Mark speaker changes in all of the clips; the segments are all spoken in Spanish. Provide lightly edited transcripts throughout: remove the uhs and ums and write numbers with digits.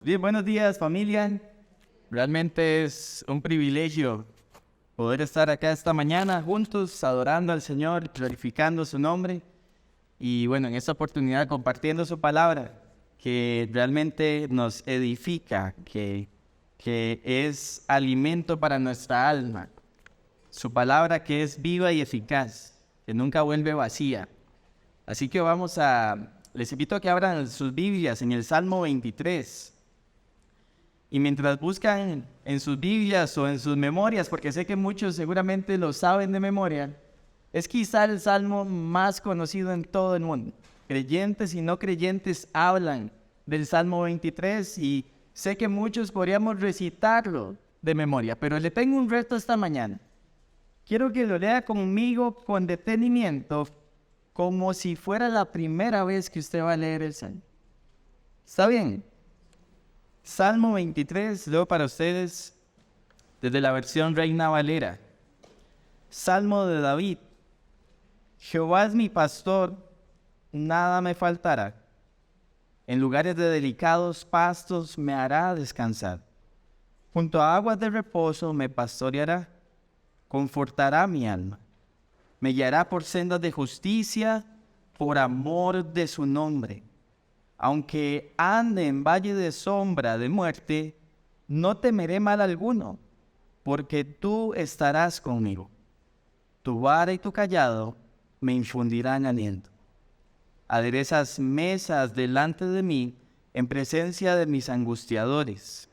Speaker 1: Bien, buenos días familia. Realmente es un privilegio poder estar acá esta mañana juntos, adorando al Señor, glorificando su nombre y bueno, en esta oportunidad compartiendo su palabra que realmente nos edifica, que es alimento para nuestra alma. Su palabra que es viva y eficaz, que nunca vuelve vacía. Así que les invito a que abran sus Biblias en el Salmo 23. Y mientras buscan en sus Biblias o en sus memorias, porque sé que muchos seguramente lo saben de memoria, es quizá el salmo más conocido en todo el mundo. Creyentes y no creyentes hablan del Salmo 23 y sé que muchos podríamos recitarlo de memoria, pero le tengo un reto esta mañana. Quiero que lo lea conmigo con detenimiento, como si fuera la primera vez que usted va a leer el salmo. ¿Está bien? Salmo 23, leo para ustedes desde la versión Reina Valera. Salmo de David. Jehová es mi pastor, nada me faltará. En lugares de delicados pastos me hará descansar. Junto a aguas de reposo me pastoreará, confortará mi alma. Me guiará por sendas de justicia, por amor de su nombre. Aunque ande en valle de sombra de muerte, no temeré mal alguno, porque tú estarás conmigo. Tu vara y tu cayado me infundirán aliento. Aderezas mesas delante de mí en presencia de mis angustiadores.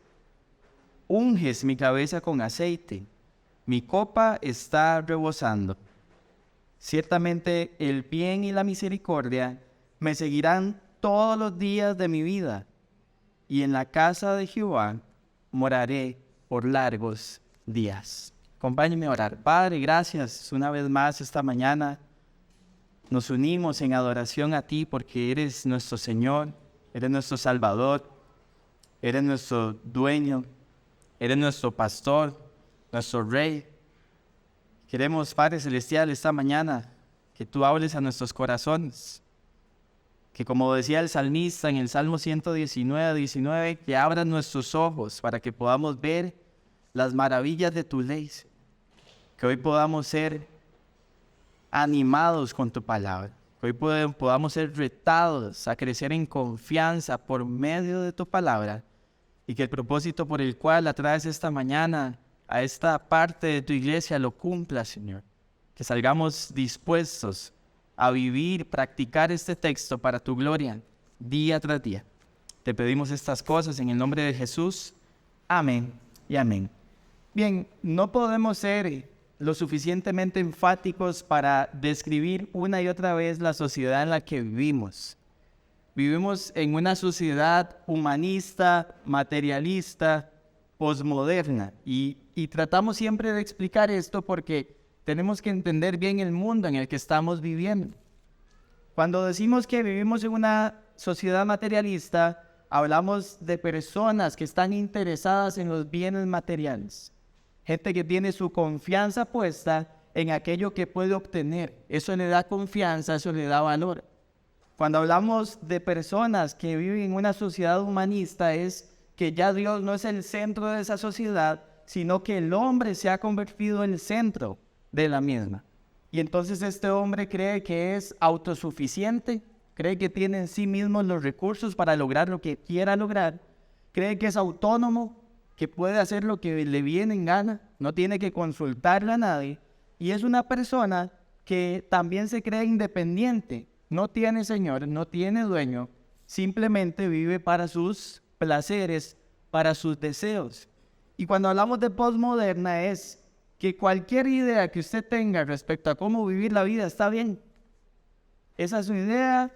Speaker 1: Unges mi cabeza con aceite, mi copa está rebosando. Ciertamente el bien y la misericordia me seguirán todos los días de mi vida, y en la casa de Jehová moraré por largos días. Acompáñenme a orar. Padre, gracias una vez más esta mañana. Nos unimos en adoración a ti porque eres nuestro Señor, eres nuestro Salvador, eres nuestro dueño, eres nuestro pastor, nuestro Rey. Queremos, Padre Celestial, esta mañana que tú hables a nuestros corazones. Que como decía el salmista en el Salmo 119, que abran nuestros ojos para que podamos ver las maravillas de tu ley. Que hoy podamos ser animados con tu palabra. Que hoy podamos ser retados a crecer en confianza por medio de tu palabra. Y que el propósito por el cual la traes esta mañana a esta parte de tu iglesia lo cumpla, Señor. Que salgamos dispuestos a vivir, practicar este texto para tu gloria, día tras día. Te pedimos estas cosas en el nombre de Jesús. Amén y amén. Bien, no podemos ser lo suficientemente enfáticos para describir una y otra vez la sociedad en la que vivimos. Vivimos en una sociedad humanista, materialista, posmoderna, y tratamos siempre de explicar esto porque tenemos que entender bien el mundo en el que estamos viviendo. Cuando decimos que vivimos en una sociedad materialista, hablamos de personas que están interesadas en los bienes materiales. Gente que tiene su confianza puesta en aquello que puede obtener. Eso le da confianza, eso le da valor. Cuando hablamos de personas que viven en una sociedad humanista, es que ya Dios no es el centro de esa sociedad, sino que el hombre se ha convertido en el centro de la misma. Y entonces este hombre cree que es autosuficiente, cree que tiene en sí mismo los recursos para lograr lo que quiera lograr, cree que es autónomo, que puede hacer lo que le viene en gana, no tiene que consultarle a nadie, y es una persona que también se cree independiente, no tiene señor, no tiene dueño, simplemente vive para sus placeres, para sus deseos. Y cuando hablamos de posmoderna es que cualquier idea que usted tenga respecto a cómo vivir la vida está bien. Esa es su idea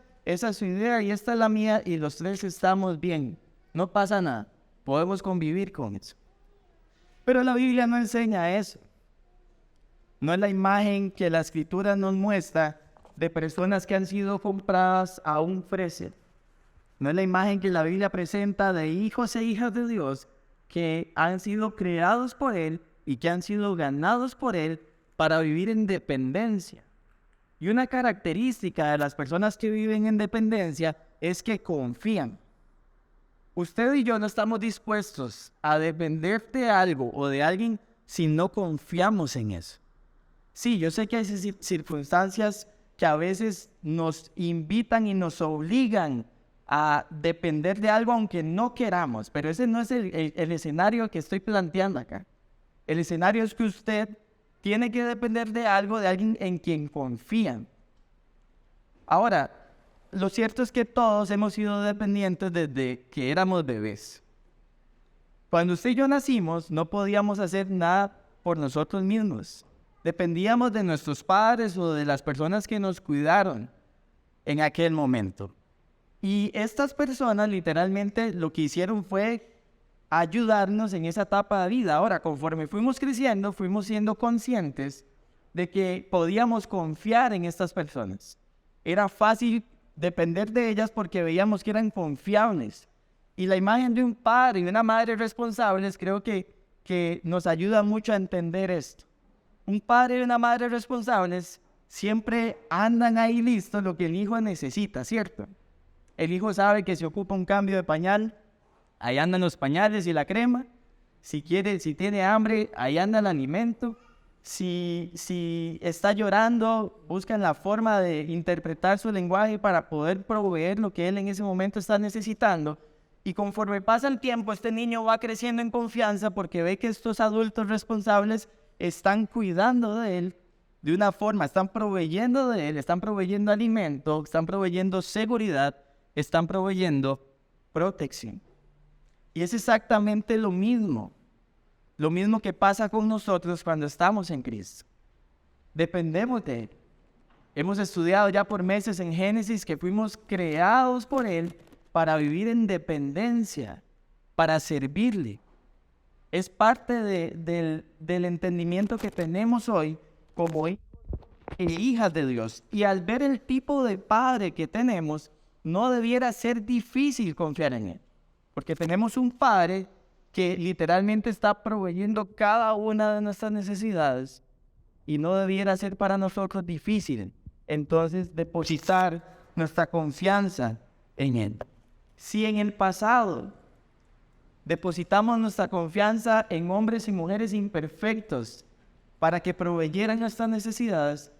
Speaker 1: y esta es la mía y los tres estamos bien. No pasa nada, podemos convivir con eso. Pero la Biblia no enseña eso. No es la imagen que la Escritura nos muestra de personas que han sido compradas a un precio. No es la imagen que la Biblia presenta de hijos e hijas de Dios que han sido creados por Él y que han sido ganados por Él para vivir en dependencia. Y una característica de las personas que viven en dependencia es que confían. Usted y yo no estamos dispuestos a depender de algo o de alguien si no confiamos en eso. Sí, yo sé que hay circunstancias que a veces nos invitan y nos obligan a depender de algo aunque no queramos, pero ese no es el escenario que estoy planteando acá. El escenario es que usted tiene que depender de algo, de alguien en quien confía. Ahora, lo cierto es que todos hemos sido dependientes desde que éramos bebés. Cuando usted y yo nacimos, no podíamos hacer nada por nosotros mismos. Dependíamos de nuestros padres o de las personas que nos cuidaron en aquel momento. Y estas personas literalmente lo que hicieron fue ayudarnos en esa etapa de vida. Ahora, conforme fuimos creciendo, fuimos siendo conscientes de que podíamos confiar en estas personas. Era fácil depender de ellas porque veíamos que eran confiables. Y la imagen de un padre y una madre responsables creo que nos ayuda mucho a entender esto. Un padre y una madre responsables siempre andan ahí listos lo que el hijo necesita, ¿cierto? El hijo sabe que si ocupa un cambio de pañal, ahí andan los pañales y la crema. Si tiene hambre, ahí anda el alimento. Si está llorando, buscan la forma de interpretar su lenguaje para poder proveer lo que él en ese momento está necesitando. Y conforme pasa el tiempo, este niño va creciendo en confianza porque ve que estos adultos responsables están cuidando de él de una forma, están proveyendo de él, están proveyendo alimento, están proveyendo seguridad, están proveyendo protección. Y es exactamente lo mismo que pasa con nosotros cuando estamos en Cristo. Dependemos de Él. Hemos estudiado ya por meses en Génesis que fuimos creados por Él para vivir en dependencia, para servirle. Es parte del entendimiento que tenemos hoy como hijos e hijas de Dios. Y al ver el tipo de padre que tenemos, no debiera ser difícil confiar en Él. Porque tenemos un Padre que literalmente está proveyendo cada una de nuestras necesidades y no debiera ser para nosotros difícil entonces depositar nuestra confianza en Él. Si en el pasado depositamos nuestra confianza en hombres y mujeres imperfectos para que proveyeran nuestras necesidades,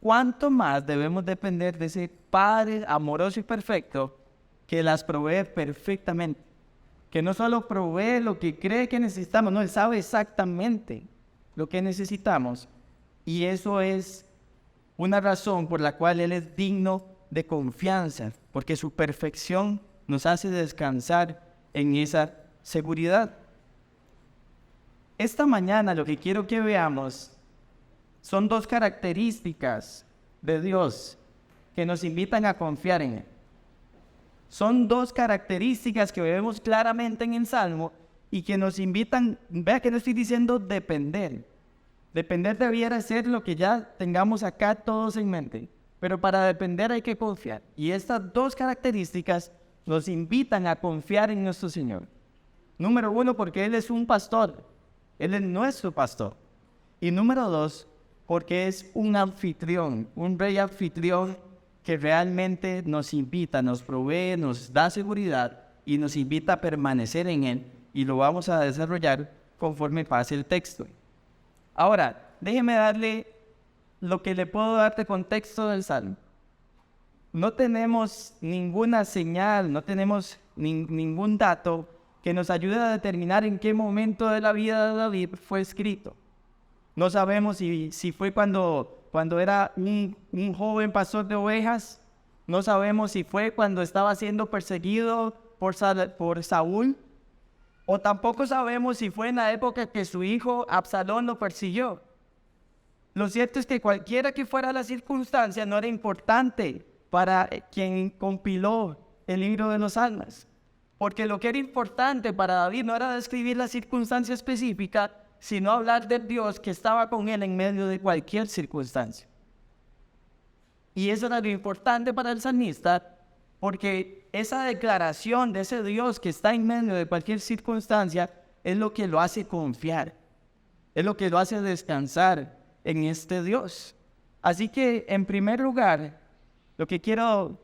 Speaker 1: ¿cuánto más debemos depender de ese Padre amoroso y perfecto que las provee perfectamente? Que no solo provee lo que cree que necesitamos, no, Él sabe exactamente lo que necesitamos. Y eso es una razón por la cual Él es digno de confianza, porque su perfección nos hace descansar en esa seguridad. Esta mañana lo que quiero que veamos son dos características de Dios que nos invitan a confiar en Él. Son dos características que vemos claramente en el Salmo y que nos invitan, vea que no estoy diciendo depender. Depender debiera ser lo que ya tengamos acá todos en mente. Pero para depender hay que confiar. Y estas dos características nos invitan a confiar en nuestro Señor. Número uno, porque Él es un pastor. Él es nuestro pastor. Y número dos, porque es un anfitrión, un rey anfitrión que realmente nos invita, nos provee, nos da seguridad y nos invita a permanecer en Él. Y lo vamos a desarrollar conforme pase el texto. Ahora, déjeme darle lo que le puedo dar de contexto del Salmo. No tenemos ninguna señal, no tenemos ningún dato que nos ayude a determinar en qué momento de la vida de David fue escrito. No sabemos si fue cuando era un joven pastor de ovejas. No sabemos si fue cuando estaba siendo perseguido por Saúl. O tampoco sabemos si fue en la época que su hijo Absalón lo persiguió. Lo cierto es que cualquiera que fuera la circunstancia no era importante para quien compiló el libro de los Salmos. Porque lo que era importante para David no era describir la circunstancia específica, sino hablar del Dios que estaba con él en medio de cualquier circunstancia. Y eso era lo importante para el salmista, porque esa declaración de ese Dios que está en medio de cualquier circunstancia es lo que lo hace confiar, es lo que lo hace descansar en este Dios. Así que, en primer lugar, lo que quiero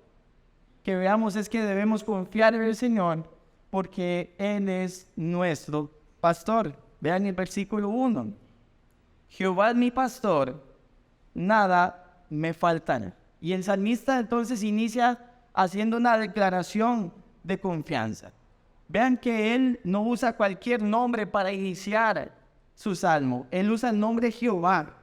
Speaker 1: que veamos es que debemos confiar en el Señor, porque Él es nuestro pastor. Vean el versículo 1. Jehová es mi pastor, nada me faltará. Y el salmista entonces inicia haciendo una declaración de confianza. Vean que él no usa cualquier nombre para iniciar su salmo. Él usa el nombre Jehová.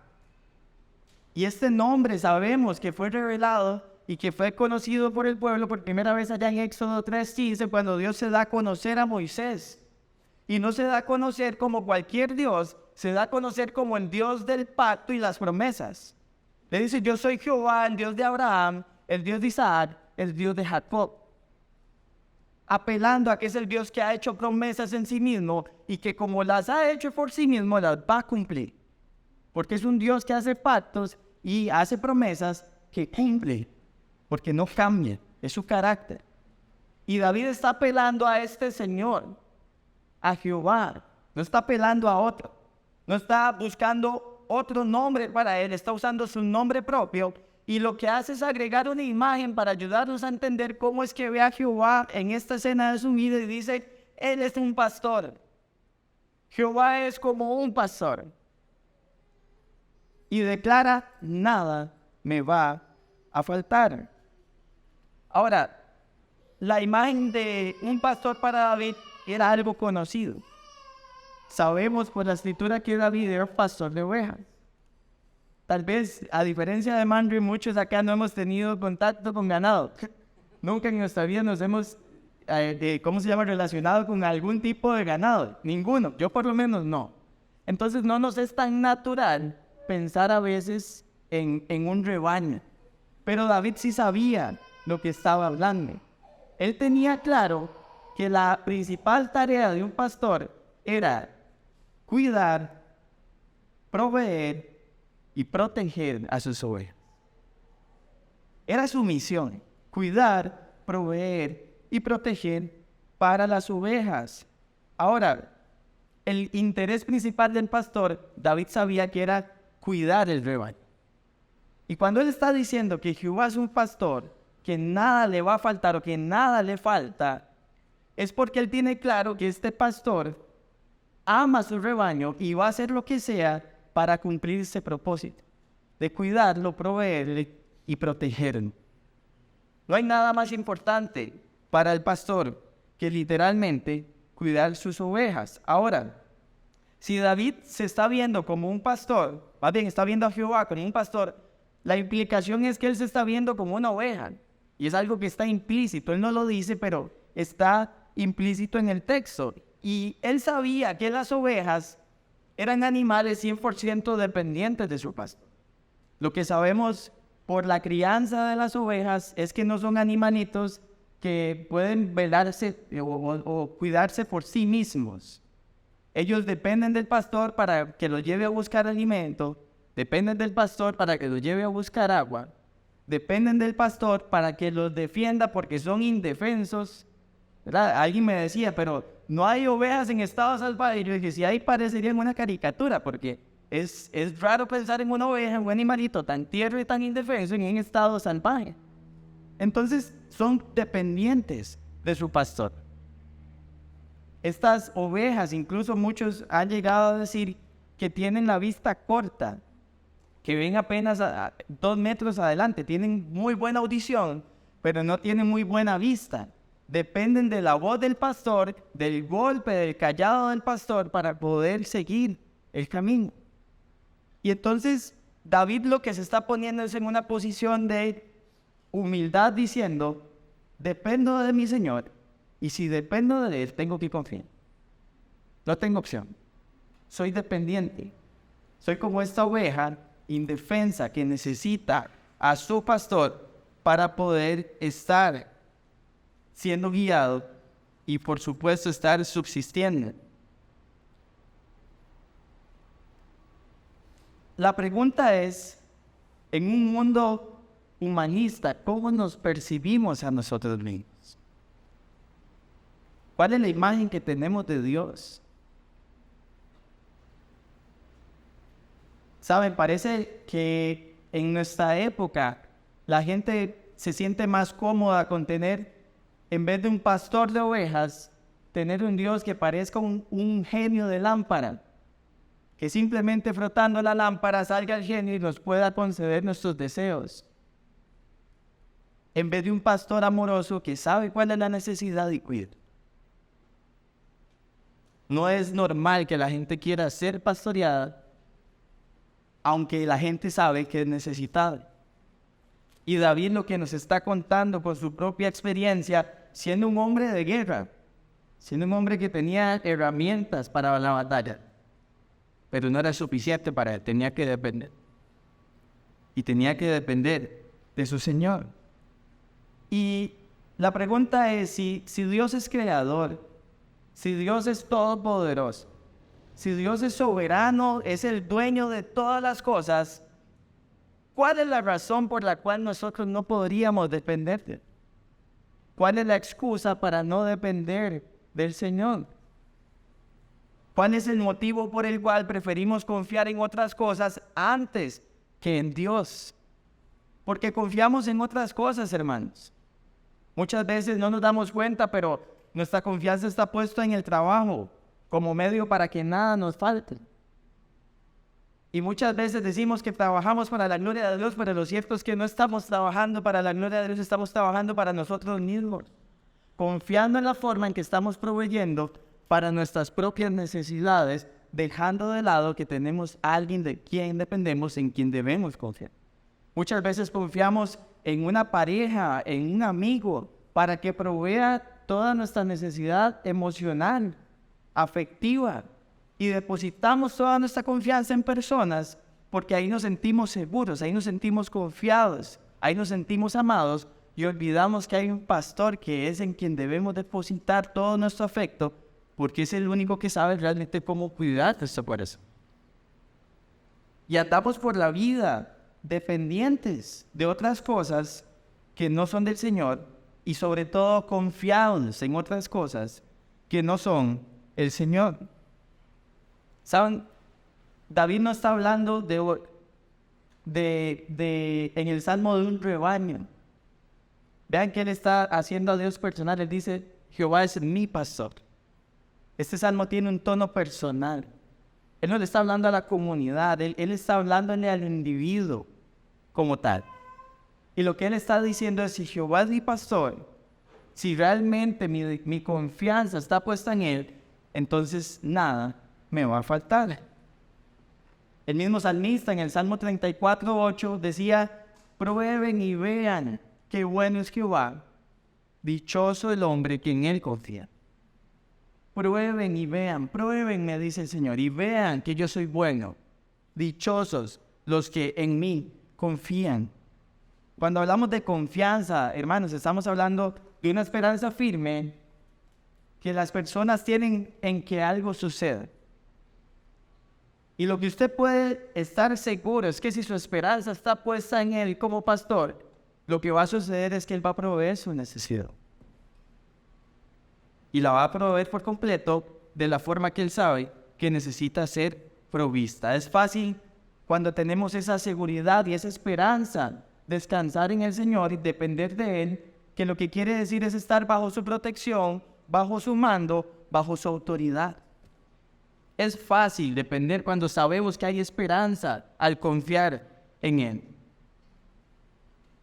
Speaker 1: Y este nombre sabemos que fue revelado y que fue conocido por el pueblo por primera vez allá en Éxodo 3:15, cuando Dios se da a conocer a Moisés. Y no se da a conocer como cualquier Dios, se da a conocer como el Dios del pacto y las promesas. Le dice: yo soy Jehová, el Dios de Abraham, el Dios de Isaac, el Dios de Jacob. Apelando a que es el Dios que ha hecho promesas en sí mismo y que como las ha hecho por sí mismo, las va a cumplir. Porque es un Dios que hace pactos y hace promesas que cumple, porque no cambia, es su carácter. Y David está apelando a este Señor, a Jehová, no está apelando a otro, no está buscando otro nombre para él, está usando su nombre propio. Y lo que hace es agregar una imagen para ayudarnos a entender cómo es que ve a Jehová en esta escena de su vida y dice: Él es un pastor. Jehová es como un pastor. Y declara: nada me va a faltar. Ahora, la imagen de un pastor para David era algo conocido. Sabemos por la escritura que David era pastor de ovejas. Tal vez, a diferencia de Mandry, muchos acá no hemos tenido contacto con ganado. Nunca en nuestra vida nos hemos, relacionado con algún tipo de ganado. Ninguno, yo por lo menos no. Entonces no nos es tan natural pensar a veces en un rebaño. Pero David sí sabía lo que estaba hablando. Él tenía claro que la principal tarea de un pastor era cuidar, proveer y proteger a sus ovejas. Era su misión: cuidar, proveer y proteger para las ovejas. Ahora, el interés principal del pastor, David sabía que era cuidar el rebaño. Y cuando él está diciendo que Jehová es un pastor, que nada le va a faltar o que nada le falta, es porque él tiene claro que este pastor ama su rebaño y va a hacer lo que sea para cumplir ese propósito de cuidarlo, proveerle y protegerlo. No hay nada más importante para el pastor que literalmente cuidar sus ovejas. Ahora, si David se está viendo como un pastor, más bien está viendo a Jehová como un pastor, la implicación es que él se está viendo como una oveja. Y es algo que está implícito, él no lo dice, pero está implícito en el texto. Y él sabía que las ovejas eran animales 100% dependientes de su pastor. Lo que sabemos por la crianza de las ovejas es que no son animalitos que pueden velarse o cuidarse por sí mismos. Ellos dependen del pastor para que los lleve a buscar alimento, dependen del pastor para que los lleve a buscar agua, dependen del pastor para que los defienda porque son indefensos, ¿verdad? Alguien me decía: pero no hay ovejas en estado salvaje. Y yo dije: si hay, parecería una caricatura, porque es raro pensar en una oveja, un animalito tan tierno y tan indefenso en estado salvaje. Entonces son dependientes de su pastor. Estas ovejas, incluso muchos han llegado a decir que tienen la vista corta, que ven apenas a 2 metros adelante, tienen muy buena audición, pero no tienen muy buena vista. Dependen de la voz del pastor, del golpe, del cayado del pastor para poder seguir el camino. Y entonces David lo que se está poniendo es en una posición de humildad, diciendo: dependo de mi Señor, y si dependo de Él, tengo que confiar. No tengo opción. Soy dependiente. Soy como esta oveja indefensa que necesita a su pastor para poder estar siendo guiado y, por supuesto, estar subsistiendo. La pregunta es, en un mundo humanista, ¿cómo nos percibimos a nosotros mismos? ¿Cuál es la imagen que tenemos de Dios? Saben, parece que en nuestra época la gente se siente más cómoda con tener, en vez de un pastor de ovejas, tener un Dios que parezca un genio de lámpara, que simplemente frotando la lámpara salga el genio y nos pueda conceder nuestros deseos. En vez de un pastor amoroso que sabe cuál es la necesidad y cuida. No es normal que la gente quiera ser pastoreada, aunque la gente sabe que es necesitada. Y David lo que nos está contando con su propia experiencia, siendo un hombre de guerra, siendo un hombre que tenía herramientas para la batalla, pero no era suficiente para él, tenía que depender. Y tenía que depender de su Señor. Y la pregunta es, si Dios es creador, si Dios es todopoderoso, si Dios es soberano, es el dueño de todas las cosas, ¿cuál es la razón por la cual nosotros no podríamos depender de Él? ¿Cuál es la excusa para no depender del Señor? ¿Cuál es el motivo por el cual preferimos confiar en otras cosas antes que en Dios? Porque confiamos en otras cosas, hermanos. Muchas veces no nos damos cuenta, pero nuestra confianza está puesta en el trabajo como medio para que nada nos falte. Y muchas veces decimos que trabajamos para la gloria de Dios, pero lo cierto es que no estamos trabajando para la gloria de Dios, estamos trabajando para nosotros mismos, confiando en la forma en que estamos proveyendo para nuestras propias necesidades, dejando de lado que tenemos a alguien de quien dependemos, en quien debemos confiar. Muchas veces confiamos en una pareja, en un amigo, para que provea toda nuestra necesidad emocional, afectiva, y depositamos toda nuestra confianza en personas porque ahí nos sentimos seguros, ahí nos sentimos confiados, ahí nos sentimos amados, y olvidamos que hay un pastor que es en quien debemos depositar todo nuestro afecto, porque es el único que sabe realmente cómo cuidar nuestro corazón. Y andamos por la vida dependientes de otras cosas que no son del Señor, y sobre todo confiados en otras cosas que no son el Señor. ¿Saben? David no está hablando en el Salmo de un rebaño. Vean que él está haciendo a Dios personal. Él dice, Jehová es mi pastor. Este salmo tiene un tono personal. Él no le está hablando a la comunidad, él está hablándole al individuo como tal. Y lo que él está diciendo es, si Jehová es mi pastor, si realmente mi confianza está puesta en él, entonces nada me va a faltar. El mismo salmista en el Salmo 34:8 decía, prueben y vean qué bueno es Jehová, dichoso el hombre que en él confía. Prueben y vean, prueben, me dice el Señor, y vean que yo soy bueno. Dichosos los que en mí confían. Cuando hablamos de confianza, hermanos, estamos hablando de una esperanza firme que las personas tienen en que algo suceda. Y lo que usted puede estar seguro es que si su esperanza está puesta en Él como pastor, lo que va a suceder es que Él va a proveer su necesidad. Y la va a proveer por completo de la forma que Él sabe que necesita ser provista. Es fácil cuando tenemos esa seguridad y esa esperanza, descansar en el Señor y depender de Él, que lo que quiere decir es estar bajo su protección, bajo su mando, bajo su autoridad. Es fácil depender cuando sabemos que hay esperanza al confiar en Él.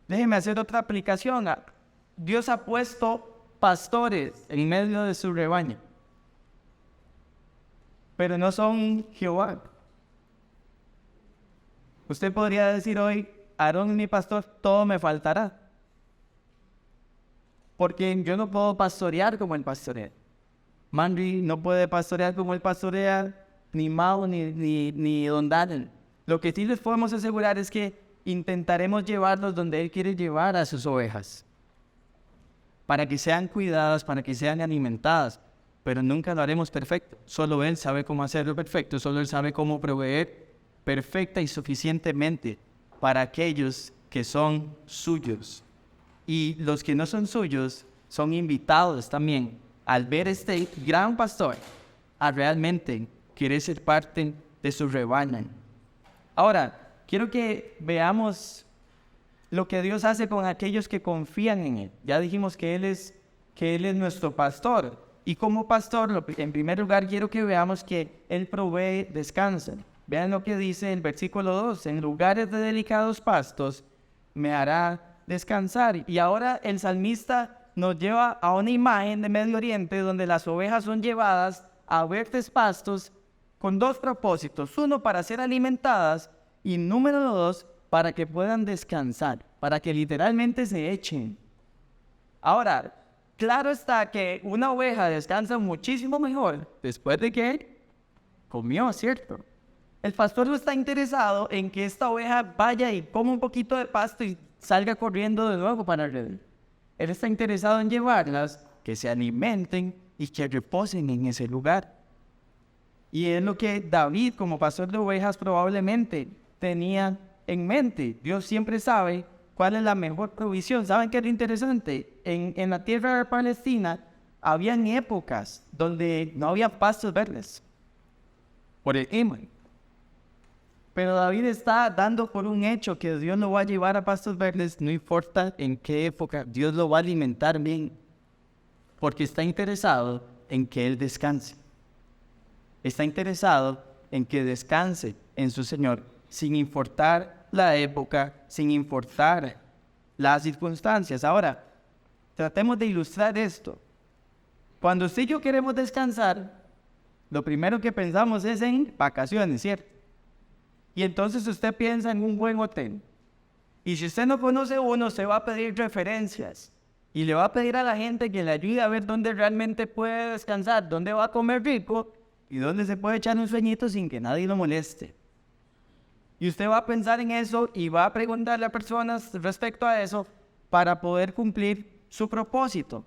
Speaker 1: Déjeme hacer otra aplicación. Dios ha puesto pastores en medio de su rebaño, pero no son Jehová. Usted podría decir hoy, Aarón es mi pastor, todo me faltará, porque yo no puedo pastorear como él pastorea. Mandy no puede pastorear como él pastorea, ni Mao ni Don Daniel. Lo que sí les podemos asegurar es que intentaremos llevarlos donde él quiere llevar a sus ovejas, para que sean cuidadas, para que sean alimentadas, pero nunca lo haremos perfecto. Solo Él sabe cómo hacerlo perfecto, solo Él sabe cómo proveer perfecta y suficientemente para aquellos que son suyos. Y los que no son suyos son invitados también, al ver este gran pastor, a realmente querer ser parte de su rebaño. Ahora, quiero que veamos lo que Dios hace con aquellos que confían en Él. Ya dijimos que Él es nuestro pastor, Y como pastor, en primer lugar quiero que veamos que Él provee descanso. Vean lo que dice el versículo 2, en lugares de delicados pastos me hará descansar. Y ahora el salmista nos lleva a una imagen de Medio Oriente donde las ovejas son llevadas a verdes pastos con dos propósitos. Uno, para ser alimentadas, y número dos, para que puedan descansar, para que literalmente se echen. Ahora, claro está que una oveja descansa muchísimo mejor después de que comió, ¿cierto? El pastor no está interesado en que esta oveja vaya y coma un poquito de pasto y salga corriendo de nuevo para alrededor. Él está interesado en llevarlas, que se alimenten y que reposen en ese lugar. Y es lo que David, como pastor de ovejas, probablemente tenía en mente. Dios siempre sabe cuál es la mejor provisión. ¿Saben qué es lo interesante? En la tierra de Palestina habían épocas donde no había pastos verdes por el clima. Pero David está dando por un hecho que Dios lo va a llevar a pastos verdes, no importa en qué época, Dios lo va a alimentar bien, porque está interesado en que Él descanse. Está interesado en que descanse en su Señor, sin importar la época, sin importar las circunstancias. Ahora, tratemos de ilustrar esto. Cuando usted y yo queremos descansar, lo primero que pensamos es en vacaciones, ¿cierto? Y entonces usted piensa en un buen hotel. Y si usted no conoce uno, se va a pedir referencias. Y le va a pedir a la gente que le ayude a ver dónde realmente puede descansar, dónde va a comer rico y dónde se puede echar un sueñito sin que nadie lo moleste. Y usted va a pensar en eso y va a preguntarle a personas respecto a eso para poder cumplir su propósito.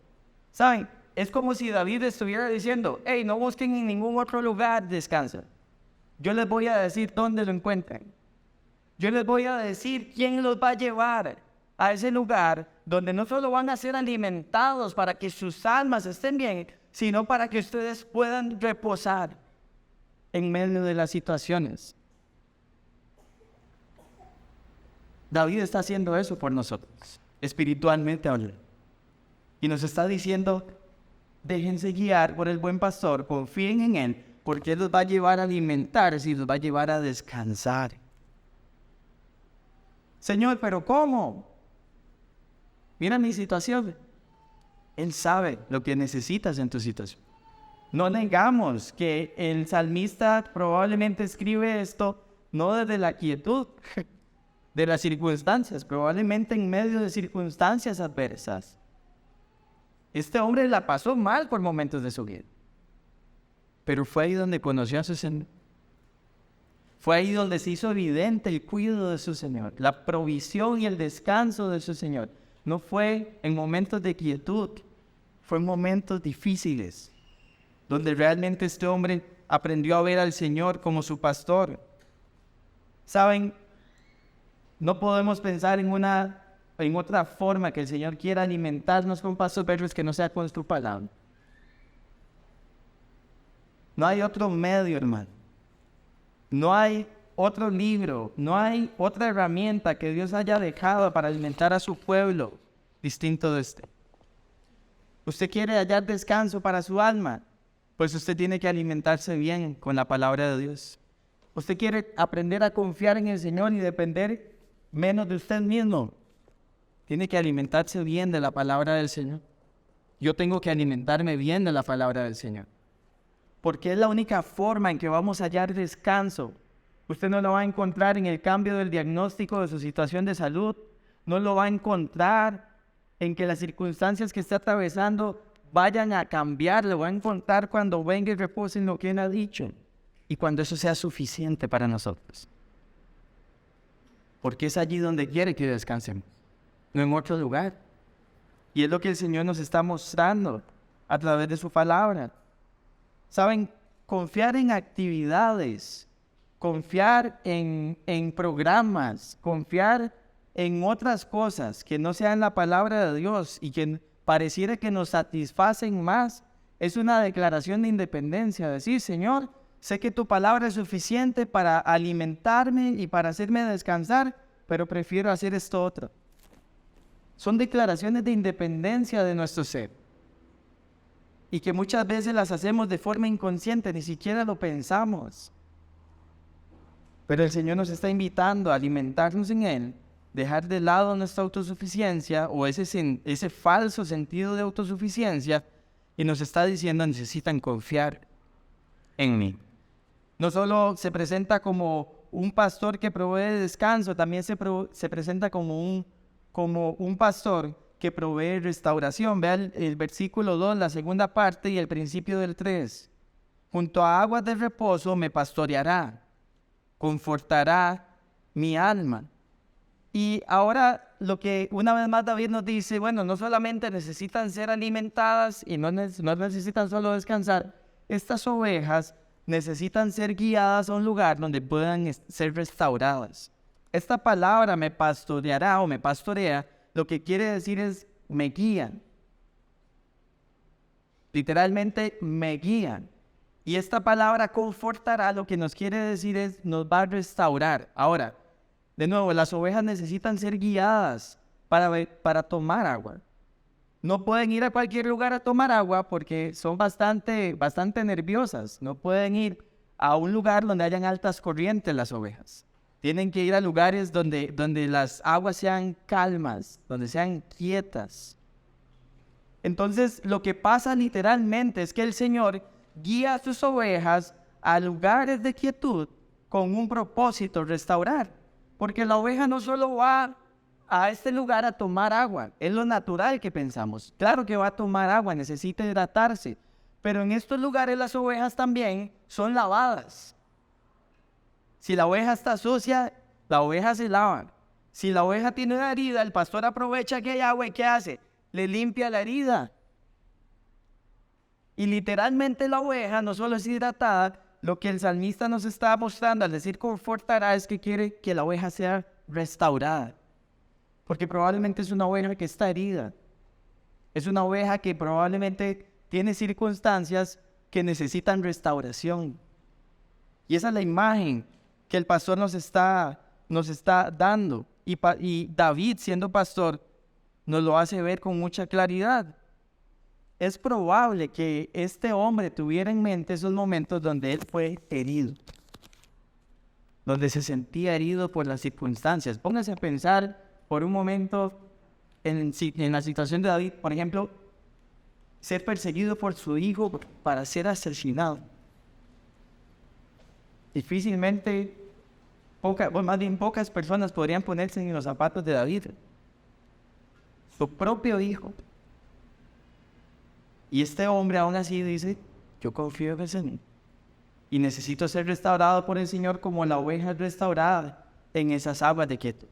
Speaker 1: ¿Saben? Es como si David estuviera diciendo, hey, no busquen en ningún otro lugar descansa. Yo les voy a decir dónde lo encuentran. Yo les voy a decir quién los va a llevar a ese lugar donde no solo van a ser alimentados para que sus almas estén bien, sino para que ustedes puedan reposar en medio de las situaciones. David está haciendo eso por nosotros, espiritualmente hablando. Y nos está diciendo, déjense guiar por el buen pastor, confíen en él, porque Él los va a llevar a alimentarse y los va a llevar a descansar. Señor, ¿pero cómo? Mira mi situación. Él sabe lo que necesitas en tu situación. No negamos que el salmista probablemente escribe esto no desde la quietud de las circunstancias, probablemente en medio de circunstancias adversas. Este hombre la pasó mal por momentos de su vida. Pero fue ahí donde conoció a su Señor. Fue ahí donde se hizo evidente el cuidado de su Señor, la provisión y el descanso de su Señor. No fue en momentos de quietud, fue en momentos difíciles, donde realmente este hombre aprendió a ver al Señor como su pastor. ¿Saben? No podemos pensar en otra forma que el Señor quiera alimentarnos con pastos verdes que no sea con su palabra. No hay otro medio, hermano. No hay otro libro, no hay otra herramienta que Dios haya dejado para alimentar a su pueblo distinto de este. ¿Usted quiere hallar descanso para su alma? Pues usted tiene que alimentarse bien con la palabra de Dios. ¿Usted quiere aprender a confiar en el Señor y depender menos de usted mismo? Tiene que alimentarse bien de la palabra del Señor. Yo tengo que alimentarme bien de la palabra del Señor. Porque es la única forma en que vamos a hallar descanso. Usted no lo va a encontrar en el cambio del diagnóstico de su situación de salud. No lo va a encontrar en que las circunstancias que está atravesando vayan a cambiar. Lo va a encontrar cuando venga y repose en lo que Él ha dicho. Y cuando eso sea suficiente para nosotros. Porque es allí donde quiere que descansemos. No en otro lugar. Y es lo que el Señor nos está mostrando a través de su palabra. ¿Saben? Confiar en actividades, confiar en programas, confiar en otras cosas que no sean la palabra de Dios y que pareciera que nos satisfacen más, es una declaración de independencia. Decir, Señor, sé que tu palabra es suficiente para alimentarme y para hacerme descansar, pero prefiero hacer esto otro. Son declaraciones de independencia de nuestro ser. y que muchas veces las hacemos de forma inconsciente, ni siquiera lo pensamos. Pero el Señor nos está invitando a alimentarnos en Él, dejar de lado nuestra autosuficiencia o ese falso sentido de autosuficiencia, y nos está diciendo: necesitan confiar en mí. No solo se presenta como un pastor que provee descanso, también se presenta como un pastor que provee restauración. Vean el versículo 2, la segunda parte y el principio del 3. Junto a aguas de reposo me pastoreará, confortará mi alma. Y ahora lo que una vez más David nos dice, bueno, no solamente necesitan ser alimentadas y no necesitan solo descansar, estas ovejas necesitan ser guiadas a un lugar donde puedan ser restauradas. Esta palabra me pastoreará o me pastorea, lo que quiere decir es me guían. Literalmente me guían. Y esta palabra confortará, lo que nos quiere decir es nos va a restaurar. Ahora, de nuevo, las ovejas necesitan ser guiadas para tomar agua. No pueden ir a cualquier lugar a tomar agua porque son bastante nerviosas. No pueden ir a un lugar donde hayan altas corrientes las ovejas. Tienen que ir a lugares donde las aguas sean calmas, donde sean quietas. Entonces, lo que pasa literalmente es que el Señor guía a sus ovejas a lugares de quietud con un propósito: restaurar. Porque la oveja no solo va a este lugar a tomar agua, es lo natural que pensamos. Claro que va a tomar agua, necesita hidratarse, pero en estos lugares las ovejas también son lavadas. Si la oveja está sucia, la oveja se lava. Si la oveja tiene una herida, el pastor aprovecha que hay agua y ¿qué hace? Le limpia la herida. Y literalmente la oveja no solo es hidratada, lo que el salmista nos está mostrando al decir confortará es que quiere que la oveja sea restaurada. Porque probablemente es una oveja que está herida. Es una oveja que probablemente tiene circunstancias que necesitan restauración. Y esa es la imagen que el pastor nos está dando. Y David, siendo pastor, nos lo hace ver con mucha claridad. Es probable que este hombre tuviera en mente esos momentos donde él fue herido, donde se sentía herido por las circunstancias. Póngase a pensar por un momento en la situación de David, por ejemplo, ser perseguido por su hijo para ser asesinado. Difícilmente, pocas personas podrían ponerse en los zapatos de David. Su propio hijo. Y este hombre aún así dice: yo confío en el Señor y necesito ser restaurado por el Señor como la oveja restaurada en esas aguas de quietud.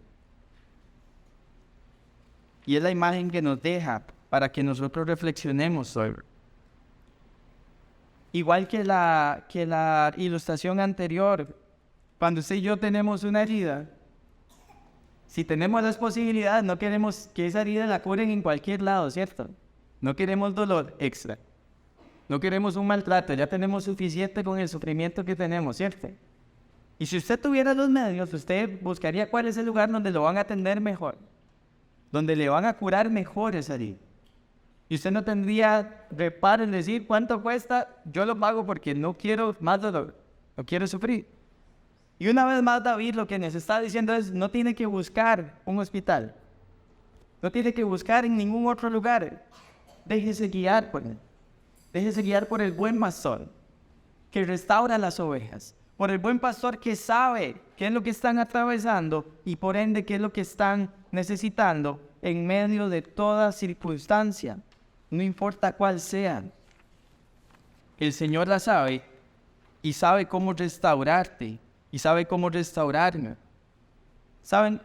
Speaker 1: Y es la imagen que nos deja para que nosotros reflexionemos sobre. Igual que la ilustración anterior, cuando usted y yo tenemos una herida, si tenemos las posibilidades, no queremos que esa herida la curen en cualquier lado, ¿cierto? No queremos dolor extra. No queremos un maltrato. Ya tenemos suficiente con el sufrimiento que tenemos, ¿cierto? Y si usted tuviera los medios, usted buscaría cuál es el lugar donde lo van a atender mejor, donde le van a curar mejor esa herida. Y usted no tendría reparo en decir cuánto cuesta, yo lo pago porque no quiero más dolor, no quiero sufrir. Y una vez más David lo que nos está diciendo es: no tiene que buscar un hospital, no tiene que buscar en ningún otro lugar. Déjese guiar por él. Déjese guiar por el buen pastor que restaura las ovejas. Por el buen pastor que sabe qué es lo que están atravesando y por ende qué es lo que están necesitando en medio de toda circunstancia. No importa cuál sea. El Señor la sabe y sabe cómo restaurarte y sabe cómo restaurarme. ¿Saben?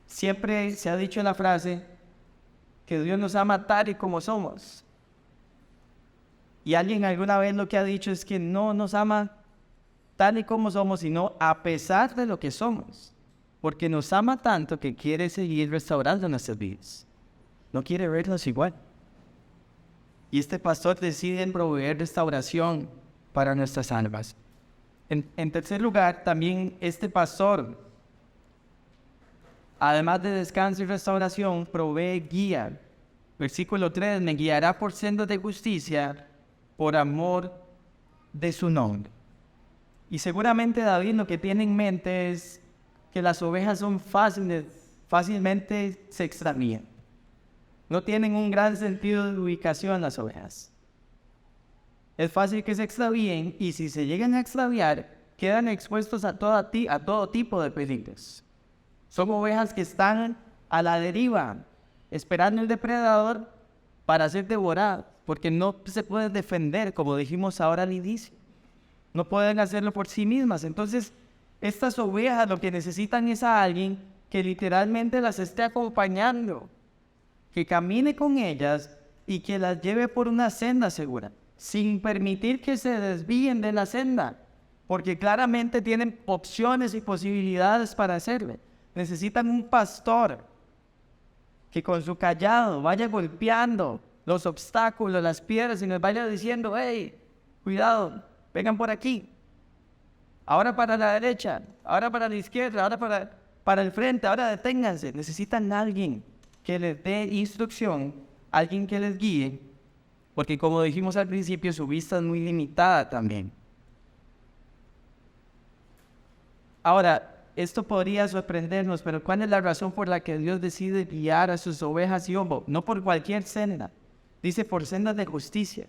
Speaker 1: Siempre se ha dicho la frase que Dios nos ama tal y como somos. Y alguien alguna vez lo que ha dicho es que no nos ama tal y como somos, sino a pesar de lo que somos. Porque nos ama tanto que quiere seguir restaurando nuestras vidas. No quiere vernos igual. Y este pastor decide proveer restauración para nuestras almas. En tercer lugar, también este pastor, además de descanso y restauración, provee guía. Versículo 3, me guiará por sendas de justicia por amor de su nombre. Y seguramente David lo que tiene en mente es que las ovejas son fácilmente se extravían. No tienen un gran sentido de ubicación las ovejas. Es fácil que se extravíen y si se llegan a extraviar, quedan expuestos a todo tipo de peligros. Son ovejas que están a la deriva, esperando el depredador para ser devoradas, porque no se pueden defender, como dijimos ahora al inicio. No pueden hacerlo por sí mismas. Entonces, estas ovejas lo que necesitan es a alguien que literalmente las esté acompañando, que camine con ellas y que las lleve por una senda segura, sin permitir que se desvíen de la senda, porque claramente tienen opciones y posibilidades para hacerlo. Necesitan un pastor que con su cayado vaya golpeando los obstáculos, las piedras y les vaya diciendo, hey, cuidado, vengan por aquí, ahora para la derecha, ahora para la izquierda, ahora para el frente, ahora deténganse. Necesitan a alguien que les dé instrucción, alguien que les guíe, porque como dijimos al principio, su vista es muy limitada también. Ahora, esto podría sorprendernos, pero ¿cuál es la razón por la que Dios decide guiar a sus ovejas y ovejas? No por cualquier senda, dice por sendas de justicia.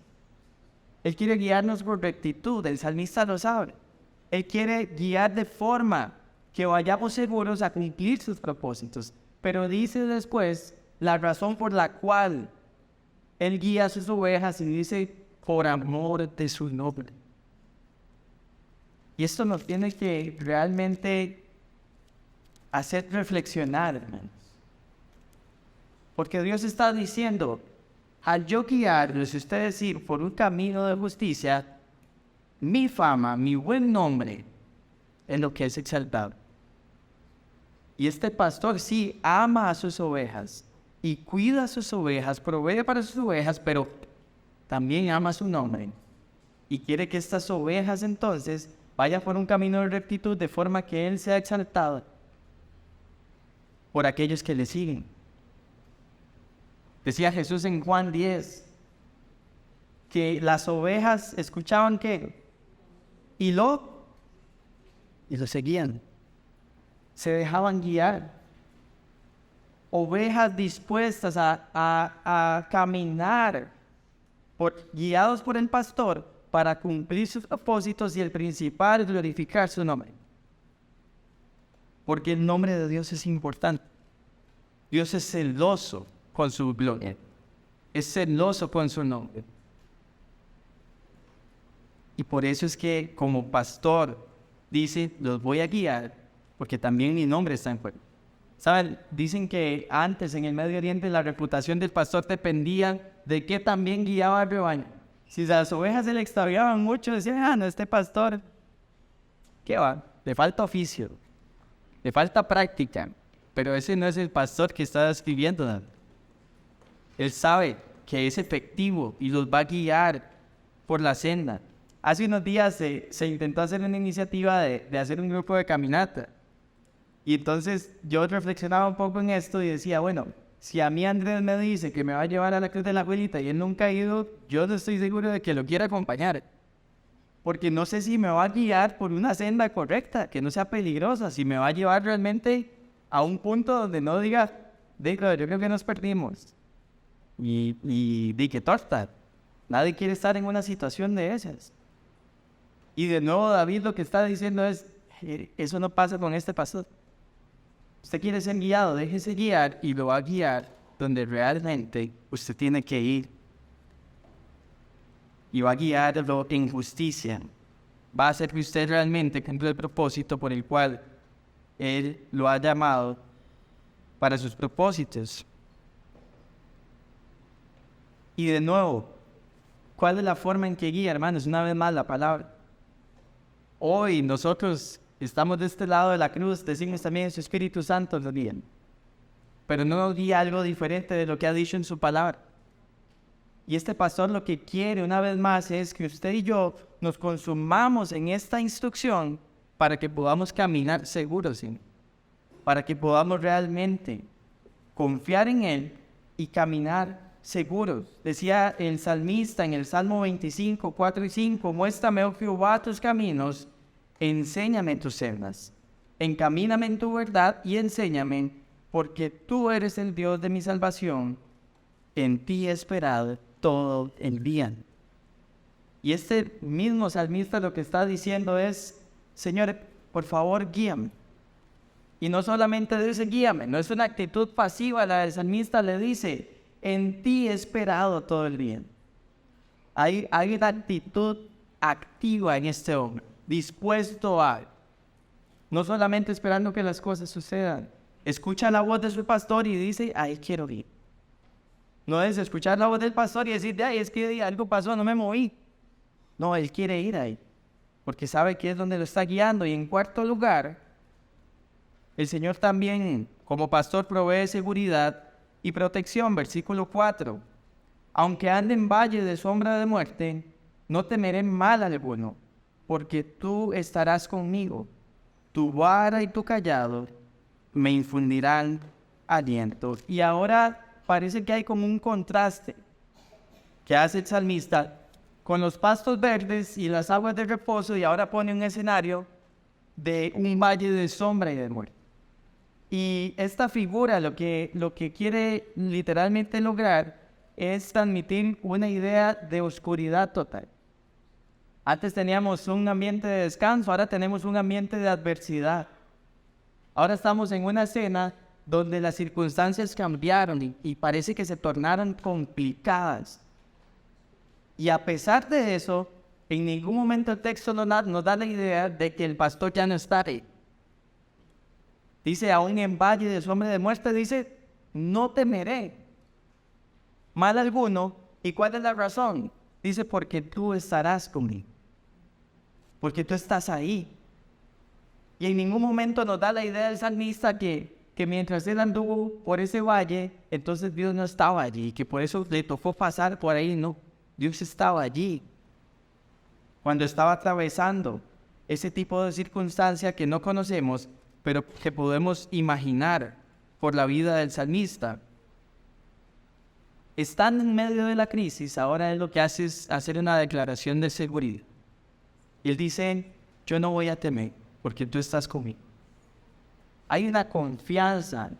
Speaker 1: Él quiere guiarnos por rectitud, el salmista lo sabe. Él quiere guiar de forma que vayamos seguros a cumplir sus propósitos. Pero dice después la razón por la cual Él guía a sus ovejas y dice, por amor de su nombre. Y esto nos tiene que realmente hacer reflexionar, hermanos. Porque Dios está diciendo, al yo guiarlos y ustedes ir por un camino de justicia, mi fama, mi buen nombre, es lo que es exaltado. Y este pastor sí ama a sus ovejas y cuida a sus ovejas, provee para sus ovejas, pero también ama su nombre. Y quiere que estas ovejas entonces vayan por un camino de rectitud de forma que Él sea exaltado por aquellos que le siguen. Decía Jesús en Juan 10 que las ovejas escuchaban ¿qué? Y lo seguían. Se dejaban guiar. Ovejas dispuestas a caminar guiados por el pastor para cumplir sus propósitos y el principal es glorificar su nombre. Porque el nombre de Dios es importante. Dios es celoso con su gloria. Es celoso con su nombre. Y por eso es que como pastor dice, los voy a guiar, porque también mi nombre está en juego. ¿Saben? Dicen que antes en el Medio Oriente la reputación del pastor dependía de que también guiaba al rebaño. Si las ovejas se le extraviaban mucho, decían, no, este pastor, ¿qué va? Le falta oficio, le falta práctica, pero ese no es el pastor que está escribiendo, ¿no? Él sabe que es efectivo y los va a guiar por la senda. Hace unos días se intentó hacer una iniciativa de hacer un grupo de caminata. Y entonces yo reflexionaba un poco en esto y decía, bueno, si a mí Andrés me dice que me va a llevar a la Cruz de la Abuelita y él nunca ha ido, yo no estoy seguro de que lo quiera acompañar. Porque no sé si me va a guiar por una senda correcta, que no sea peligrosa, si me va a llevar realmente a un punto donde no diga, yo creo que nos perdimos. Y di que torta. Nadie quiere estar en una situación de esas. Y de nuevo David lo que está diciendo es, eso no pasa con este pastor. Usted quiere ser guiado, déjese guiar y lo va a guiar donde realmente usted tiene que ir. Y va a guiarlo en justicia. Va a hacer que usted realmente cumpla el propósito por el cual Él lo ha llamado para sus propósitos. Y de nuevo, ¿cuál es la forma en que guía, hermanos? Una vez más la palabra. Hoy nosotros estamos de este lado de la cruz, decimos también su Espíritu Santo nos guía. Pero no nos guía algo diferente de lo que ha dicho en su palabra. Y este pastor lo que quiere una vez más es que usted y yo nos consumamos en esta instrucción para que podamos caminar seguros, ¿sí? Para que podamos realmente confiar en Él y caminar seguros. Decía el salmista en el Salmo 25, 4 y 5, muéstrame, oh Jehová, tus caminos, enséñame tus sendas, encamíname en tu verdad y enséñame, porque tú eres el Dios de mi salvación, en ti he esperado todo el día. Y este mismo salmista lo que está diciendo es, Señor, por favor, guíame. Y no solamente dice guíame, no es una actitud pasiva, la del salmista le dice, en ti he esperado todo el día. Hay una actitud activa en este hombre, dispuesto a, no solamente esperando que las cosas sucedan. Escucha la voz de su pastor y dice, ahí quiero ir. No es escuchar la voz del pastor y decir, ay, es que algo pasó, no me moví. No, él quiere ir ahí, porque sabe que es donde lo está guiando. Y en cuarto lugar, el Señor también, como pastor, provee seguridad y protección. Versículo 4. Aunque ande en valle de sombra de muerte, no temeré mal alguno, porque tú estarás conmigo. Tu vara y tu cayado me infundirán aliento. Y ahora parece que hay como un contraste que hace el salmista con los pastos verdes y las aguas de reposo, y ahora pone un escenario de un valle de sombra y de muerte. Y esta figura lo que quiere literalmente lograr es transmitir una idea de oscuridad total. Antes teníamos un ambiente de descanso, ahora tenemos un ambiente de adversidad. Ahora estamos en una escena donde las circunstancias cambiaron y parece que se tornaron complicadas. Y a pesar de eso, en ningún momento el texto nos da la idea de que el pastor ya no está ahí. Dice, aún en valle de sombra de muerte, dice, no temeré mal alguno. ¿Y cuál es la razón? Dice, porque tú estarás conmigo. Porque tú estás ahí. Y en ningún momento nos da la idea del salmista que mientras él anduvo por ese valle, entonces Dios no estaba allí, y que por eso le tocó pasar por ahí. No, Dios estaba allí. Cuando estaba atravesando ese tipo de circunstancia que no conocemos, pero que podemos imaginar por la vida del salmista. Estando en medio de la crisis, ahora él lo que hace es hacer una declaración de seguridad. Él dice, yo no voy a temer, porque tú estás conmigo. Hay una confianza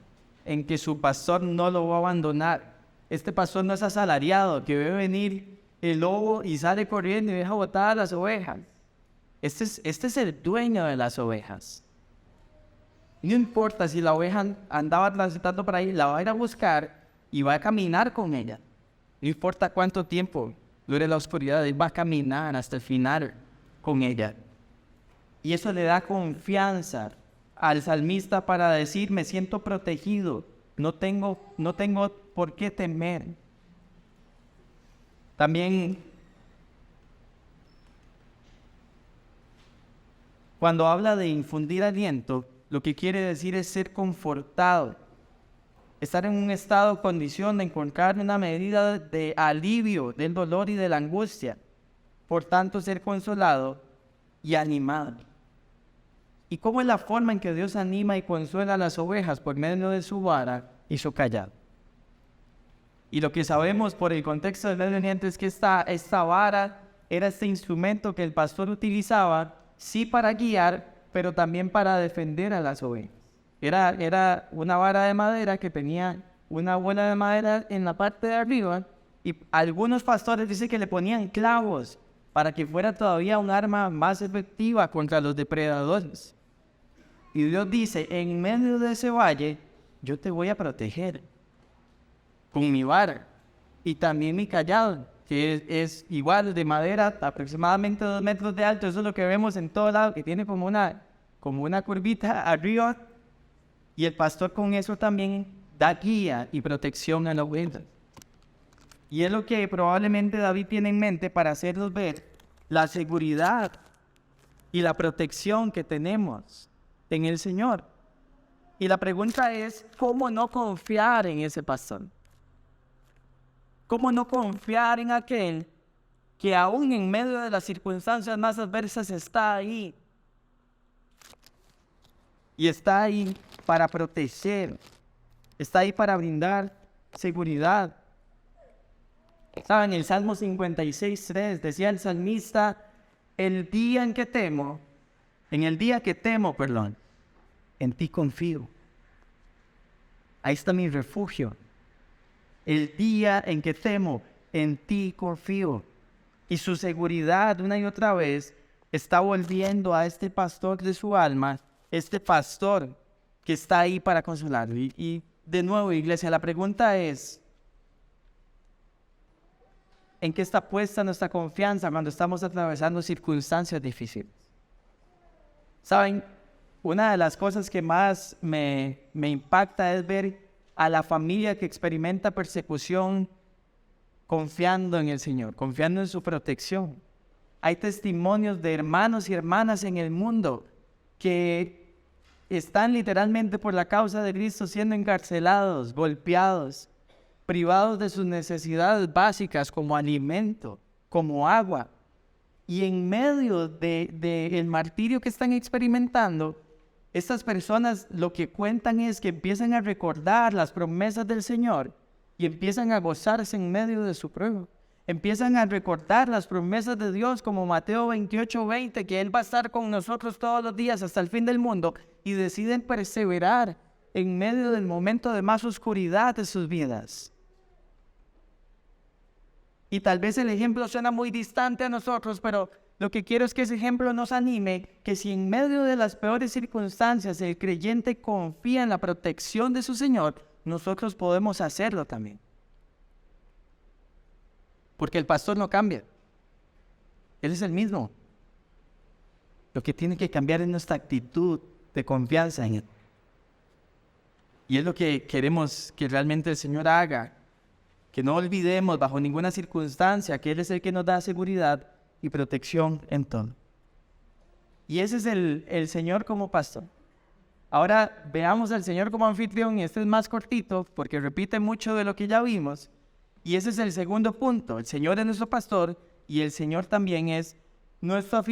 Speaker 1: en que su pastor no lo va a abandonar. Este pastor no es asalariado, que ve venir el lobo y sale corriendo y deja botadas las ovejas. Este es el dueño de las ovejas. No importa si la oveja andaba transitando por ahí, la va a ir a buscar y va a caminar con ella. No importa cuánto tiempo dure la oscuridad, él va a caminar hasta el final con ella. Y eso le da confianza al salmista para decir, me siento protegido, no tengo por qué temer. También, cuando habla de infundir aliento, lo que quiere decir es ser confortado, estar en un estado o condición de encontrar una medida de alivio del dolor y de la angustia, por tanto ser consolado y animado. ¿Y cómo es la forma en que Dios anima y consuela a las ovejas? Por medio de su vara y su cayado. Y lo que sabemos por el contexto del Medio Oriente es que esta vara era este instrumento que el pastor utilizaba, sí para guiar, pero también para defender a las ovejas. Era una vara de madera que tenía una bola de madera en la parte de arriba, y algunos pastores dicen que le ponían clavos para que fuera todavía un arma más efectiva contra los depredadores. Y Dios dice, en medio de ese valle, yo te voy a proteger con mi vara y también mi cayado, que es igual de madera, aproximadamente 2 metros de alto. Eso es lo que vemos en todo lado, que tiene como una curvita arriba, y el pastor con eso también da guía y protección a la oveja. Y es lo que probablemente David tiene en mente para hacernos ver la seguridad y la protección que tenemos en el Señor. Y la pregunta es, ¿cómo no confiar en ese pastor? ¿Cómo no confiar en aquel que aún en medio de las circunstancias más adversas está ahí? Y está ahí para proteger, está ahí para brindar seguridad. Saben, el Salmo 56:3 decía el salmista, en el día que temo, en ti confío. Ahí está mi refugio. El día en que temo, en ti confío. Y su seguridad una y otra vez está volviendo a este pastor de su alma, este pastor que está ahí para consolarlo. Y de nuevo, iglesia, la pregunta es, ¿en qué está puesta nuestra confianza cuando estamos atravesando circunstancias difíciles? ¿Saben? Una de las cosas que más me impacta es ver a la familia que experimenta persecución confiando en el Señor, confiando en su protección. Hay testimonios de hermanos y hermanas en el mundo que están literalmente por la causa de Cristo siendo encarcelados, golpeados, privados de sus necesidades básicas como alimento, como agua. Y en medio del martirio que están experimentando, estas personas lo que cuentan es que empiezan a recordar las promesas del Señor y empiezan a gozarse en medio de su prueba. Empiezan a recordar las promesas de Dios como Mateo 28:20, que Él va a estar con nosotros todos los días hasta el fin del mundo, y deciden perseverar en medio del momento de más oscuridad de sus vidas. Y tal vez el ejemplo suena muy distante a nosotros, pero lo que quiero es que ese ejemplo nos anime, que si en medio de las peores circunstancias el creyente confía en la protección de su Señor, nosotros podemos hacerlo también. Porque el pastor no cambia. Él es el mismo. Lo que tiene que cambiar es nuestra actitud de confianza en Él. Y es lo que queremos que realmente el Señor haga. Que no olvidemos bajo ninguna circunstancia que Él es el que nos da seguridad y protección en todo. Y ese es el Señor como pastor. Ahora veamos al Señor como anfitrión, y este es más cortito porque repite mucho de lo que ya vimos. Y ese es el segundo punto. El Señor es nuestro pastor y el Señor también es nuestro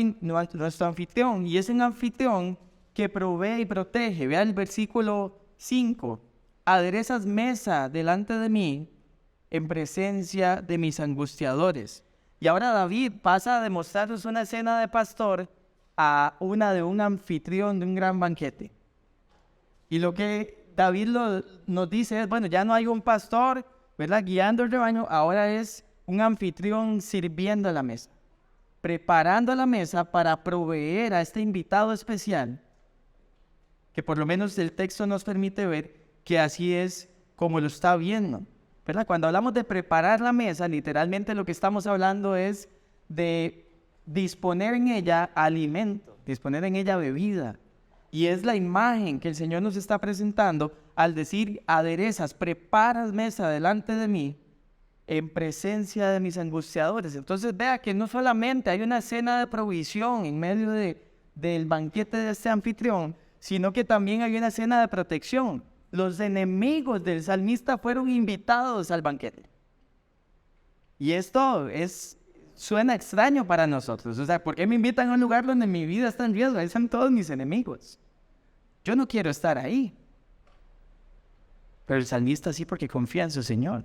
Speaker 1: anfitrión. Y es un anfitrión que provee y protege. Vea el versículo 5. Aderezas mesa delante de mí en presencia de mis angustiadores. Y ahora David pasa a demostrarnos una escena de pastor a una de un anfitrión de un gran banquete. Y lo que David nos dice es, bueno, ya no hay un pastor, ¿verdad?, guiando el rebaño, ahora es un anfitrión sirviendo a la mesa, preparando la mesa para proveer a este invitado especial, que por lo menos el texto nos permite ver que así es como lo está viendo, ¿verdad? Cuando hablamos de preparar la mesa, literalmente lo que estamos hablando es de disponer en ella alimento, disponer en ella bebida. Y es la imagen que el Señor nos está presentando al decir, aderezas, preparas mesa delante de mí en presencia de mis angustiadores. Entonces vea que no solamente hay una cena de provisión en medio del banquete de este anfitrión, sino que también hay una cena de protección. Los enemigos del salmista fueron invitados al banquete. Y esto suena extraño para nosotros. O sea, ¿por qué me invitan a un lugar donde mi vida está en riesgo? Ahí están todos mis enemigos. Yo no quiero estar ahí. Pero el salmista sí, porque confía en su Señor.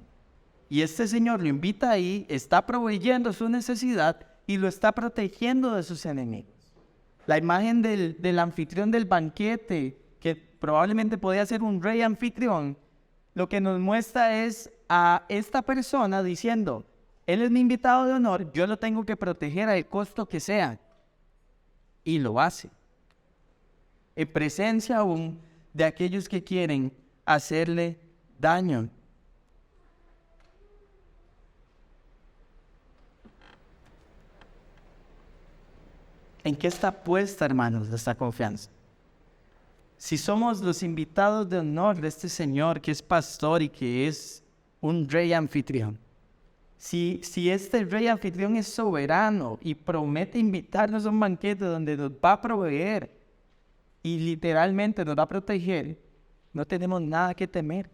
Speaker 1: Y este Señor lo invita ahí, está proveyendo su necesidad y lo está protegiendo de sus enemigos. La imagen del anfitrión del banquete, que probablemente podía ser un rey anfitrión, lo que nos muestra es a esta persona diciendo, Él es mi invitado de honor, yo lo tengo que proteger al costo que sea. Y lo hace. En presencia aún de aquellos que quieren hacerle daño. ¿En qué está puesta, hermanos, esta confianza? Si somos los invitados de honor de este Señor que es pastor y que es un rey anfitrión, si este rey anfitrión es soberano y promete invitarnos a un banquete donde nos va a proveer y literalmente nos va a proteger, no tenemos nada que temer.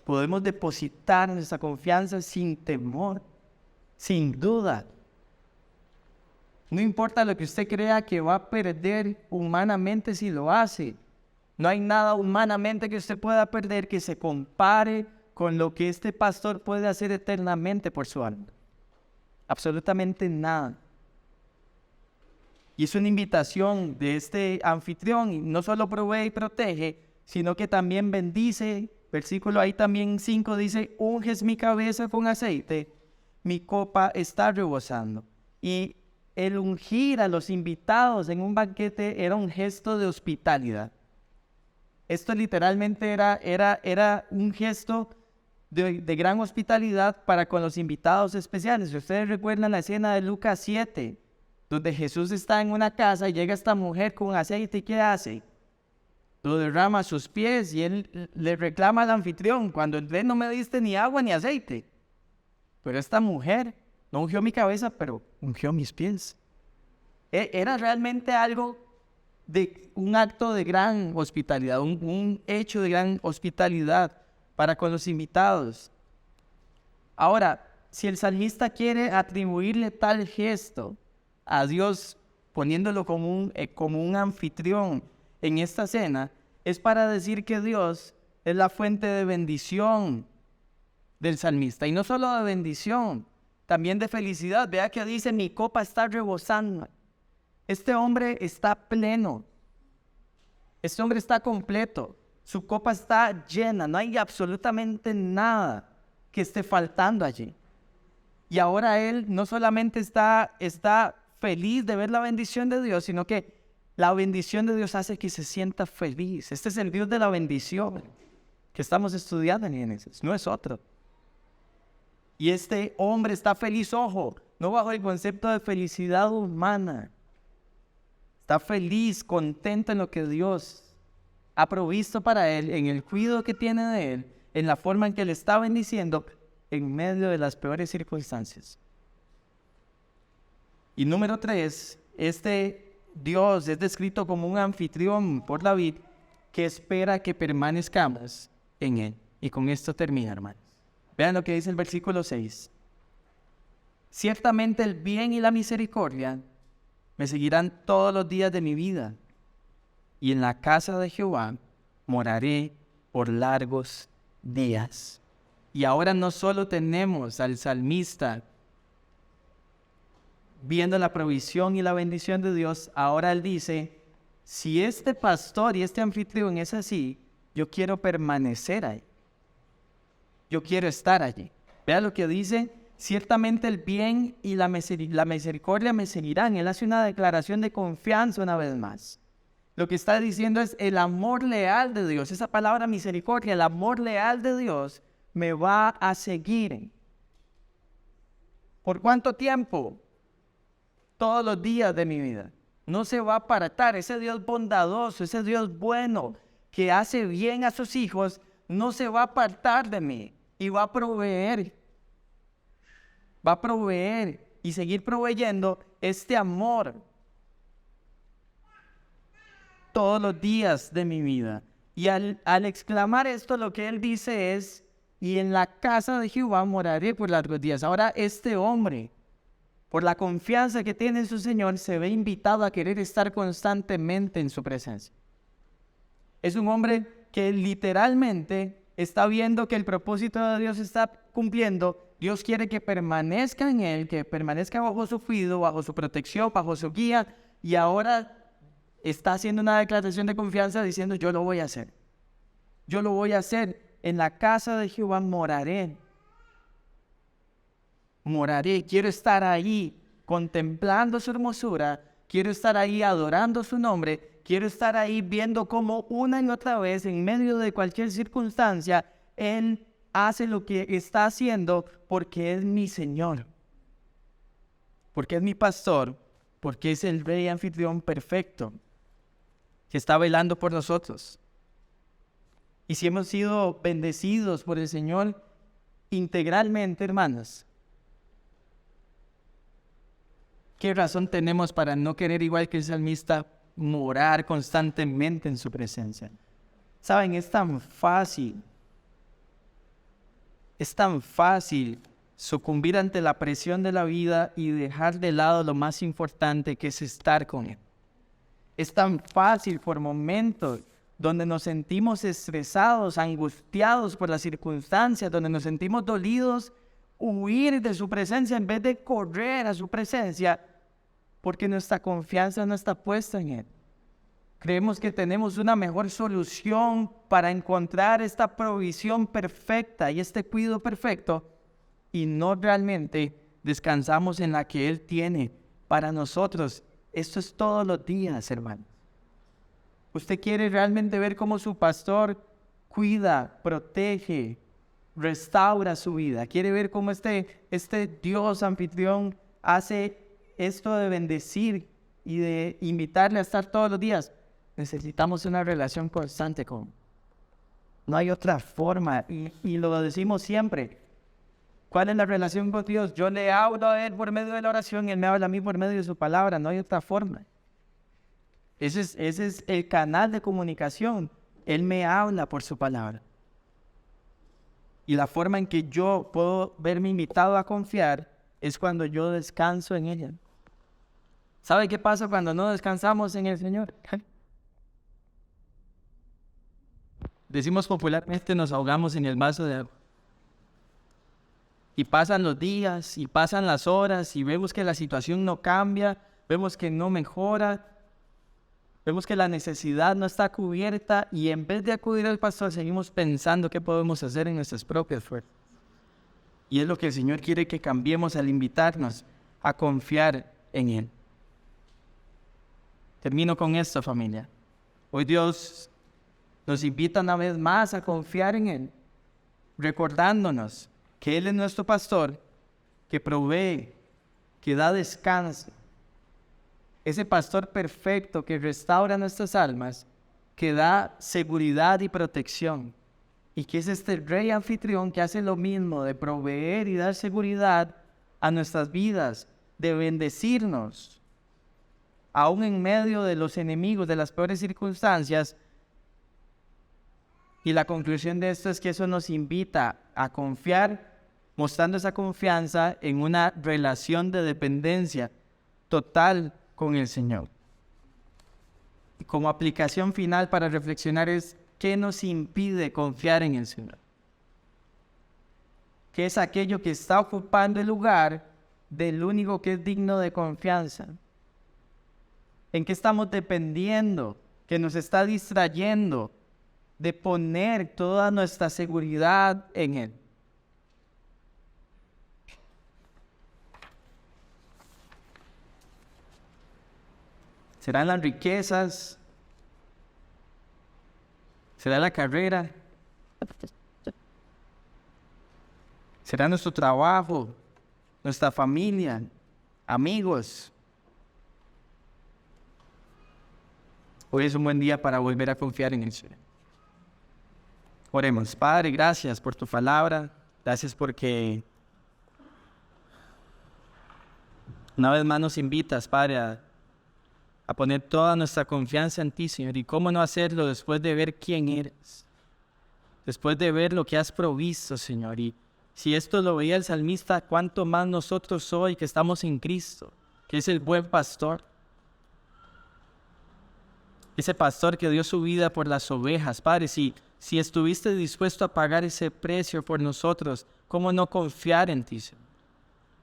Speaker 1: Podemos depositar nuestra confianza sin temor, sin duda. No importa lo que usted crea que va a perder humanamente si lo hace. No hay nada humanamente que usted pueda perder que se compare con lo que este pastor puede hacer eternamente por su alma. Absolutamente nada. Y es una invitación de este anfitrión, y no solo provee y protege, sino que también bendice. Versículo ahí también 5 dice, unges mi cabeza con aceite, mi copa está rebosando. Y el ungir a los invitados en un banquete era un gesto de hospitalidad. Esto literalmente era un gesto de gran hospitalidad para con los invitados especiales. Si ustedes recuerdan la escena de Lucas 7, donde Jesús está en una casa y llega esta mujer con aceite, ¿y qué hace? Lo derrama a sus pies y él le reclama al anfitrión, cuando él no me diste ni agua ni aceite. Pero esta mujer no ungió mi cabeza, pero ungió mis pies. Era realmente algo de un acto de gran hospitalidad, un hecho de gran hospitalidad para con los invitados. Ahora, si el salmista quiere atribuirle tal gesto a Dios, poniéndolo como un anfitrión en esta cena, es para decir que Dios es la fuente de bendición del salmista. Y no solo de bendición, también de felicidad. Vea que dice, mi copa está rebosando. Este hombre está pleno. Este hombre está completo. Su copa está llena. No hay absolutamente nada que esté faltando allí. Y ahora él no solamente está feliz de ver la bendición de Dios, sino que la bendición de Dios hace que se sienta feliz. Este es el Dios de la bendición que estamos estudiando en Génesis, no es otro. Y este hombre está feliz, ojo, no bajo el concepto de felicidad humana. Está feliz, contento en lo que Dios ha provisto para él, en el cuidado que tiene de él, en la forma en que le está bendiciendo en medio de las peores circunstancias. Y número 3, este Dios es descrito como un anfitrión por David que espera que permanezcamos en él. Y con esto termina, hermanos. Vean lo que dice el versículo 6. Ciertamente el bien y la misericordia me seguirán todos los días de mi vida, y en la casa de Jehová moraré por largos días. Y ahora no solo tenemos al salmista viendo la provisión y la bendición de Dios, ahora él dice, si este pastor y este anfitrión es así, yo quiero permanecer ahí. Yo quiero estar allí. Vea lo que dice, ciertamente el bien y la misericordia me seguirán. Él hace una declaración de confianza una vez más. Lo que está diciendo es el amor leal de Dios. Esa palabra misericordia, el amor leal de Dios me va a seguir. ¿Por cuánto tiempo? Todos los días de mi vida. No se va a apartar. Ese Dios bondadoso, ese Dios bueno que hace bien a sus hijos, no se va a apartar de mí y va a proveer. Va a proveer y seguir proveyendo este amor todos los días de mi vida. Y al exclamar esto, lo que él dice es, y en la casa de Jehová moraré por largos días. Ahora este hombre, por la confianza que tiene en su Señor, se ve invitado a querer estar constantemente en su presencia. Es un hombre que literalmente está viendo que el propósito de Dios está cumpliendo. Dios quiere que permanezca en él, que permanezca bajo su cuidado, bajo su protección, bajo su guía. Y ahora está haciendo una declaración de confianza diciendo, yo lo voy a hacer. Yo lo voy a hacer. En la casa de Jehová moraré. Moraré, quiero estar ahí contemplando su hermosura, quiero estar ahí adorando su nombre, quiero estar ahí viendo cómo una y otra vez, en medio de cualquier circunstancia, Él hace lo que está haciendo porque es mi Señor, porque es mi pastor, porque es el rey anfitrión perfecto que está velando por nosotros. Y si hemos sido bendecidos por el Señor integralmente, hermanos, ¿qué razón tenemos para no querer, igual que el salmista, morar constantemente en su presencia? Saben, es tan fácil sucumbir ante la presión de la vida y dejar de lado lo más importante, que es estar con Él. Es tan fácil por momentos donde nos sentimos estresados, angustiados por las circunstancias, donde nos sentimos dolidos, huir de su presencia en vez de correr a su presencia, porque nuestra confianza no está puesta en Él. Creemos que tenemos una mejor solución para encontrar esta provisión perfecta y este cuidado perfecto, y no realmente descansamos en la que Él tiene para nosotros. Esto es todos los días, hermano. Usted quiere realmente ver cómo su pastor cuida, protege, restaura su vida. Quiere ver cómo este Dios anfitrión hace esto de bendecir y de invitarle a estar todos los días. Necesitamos una relación constante con Él. No hay otra forma, y lo decimos siempre. ¿Cuál es la relación con Dios? Yo le hablo a Él por medio de la oración y Él me habla a mí por medio de su palabra. No hay otra forma. Ese es el canal de comunicación. Él me habla por su palabra. Y la forma en que yo puedo verme invitado a confiar es cuando yo descanso en ella. ¿Sabe qué pasa cuando no descansamos en el Señor? Decimos popularmente, nos ahogamos en el vaso de agua. Y pasan los días, y pasan las horas, y vemos que la situación no cambia, vemos que no mejora, vemos que la necesidad no está cubierta, y en vez de acudir al pastor, seguimos pensando qué podemos hacer en nuestras propias fuerzas. Y es lo que el Señor quiere que cambiemos al invitarnos a confiar en Él. Termino con esto, familia. Hoy Dios nos invita una vez más a confiar en Él, recordándonos que Él es nuestro pastor, que provee, que da descanso. Ese pastor perfecto que restaura nuestras almas, que da seguridad y protección. Y que es este rey anfitrión que hace lo mismo de proveer y dar seguridad a nuestras vidas, de bendecirnos, aún en medio de los enemigos, de las peores circunstancias. Y la conclusión de esto es que eso nos invita a confiar, mostrando esa confianza en una relación de dependencia total con el Señor. Y como aplicación final para reflexionar es, ¿qué nos impide confiar en el Señor? ¿Qué es aquello que está ocupando el lugar del único que es digno de confianza? ¿En qué estamos dependiendo? ¿Que nos está distrayendo de poner toda nuestra seguridad en Él? ¿Serán las riquezas? ¿Será la carrera? ¿Será nuestro trabajo? ¿Nuestra familia? ¿Amigos? Hoy es un buen día para volver a confiar en el Señor. Oremos. Padre, gracias por tu palabra. Gracias porque una vez más nos invitas, Padre, a poner toda nuestra confianza en ti, Señor. Y cómo no hacerlo después de ver quién eres. Después de ver lo que has provisto, Señor. Y si esto lo veía el salmista, ¿cuánto más nosotros hoy que estamos en Cristo? Que es el buen pastor. Ese pastor que dio su vida por las ovejas. Padre, si estuviste dispuesto a pagar ese precio por nosotros, ¿cómo no confiar en ti, Señor?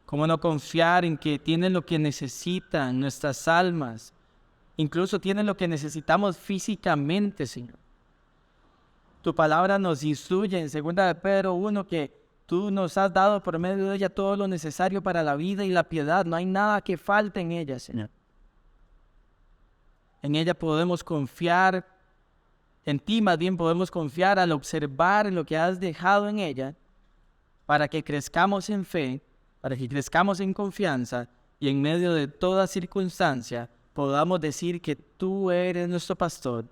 Speaker 1: ¿Cómo no confiar en que tienes lo que necesitan nuestras almas? Incluso tienes lo que necesitamos físicamente, Señor. Tu palabra nos instruye en 2 de Pedro 1 que tú nos has dado por medio de ella todo lo necesario para la vida y la piedad. No hay nada que falte en ella, Señor. En ella podemos confiar, en ti más bien podemos confiar al observar lo que has dejado en ella para que crezcamos en fe, para que crezcamos en confianza y en medio de toda circunstancia podamos decir que tú eres nuestro pastor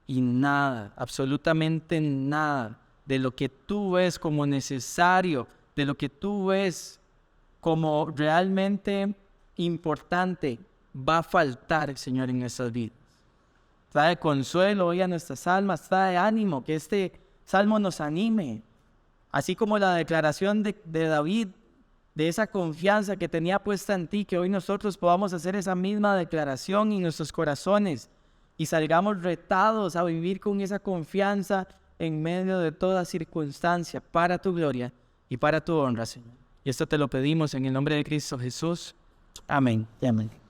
Speaker 1: y nada, absolutamente nada de lo que tú ves como necesario, de lo que tú ves como realmente importante, va a faltar, Señor, en nuestras vidas. Trae consuelo hoy a nuestras almas, trae ánimo, que este salmo nos anime, así como la declaración de David, de esa confianza que tenía puesta en ti, que hoy nosotros podamos hacer esa misma declaración en nuestros corazones
Speaker 2: y salgamos retados a vivir con esa confianza en medio de toda circunstancia, para tu gloria y para tu honra, Señor. Y esto te lo pedimos en el nombre de Cristo Jesús. Amén y amén.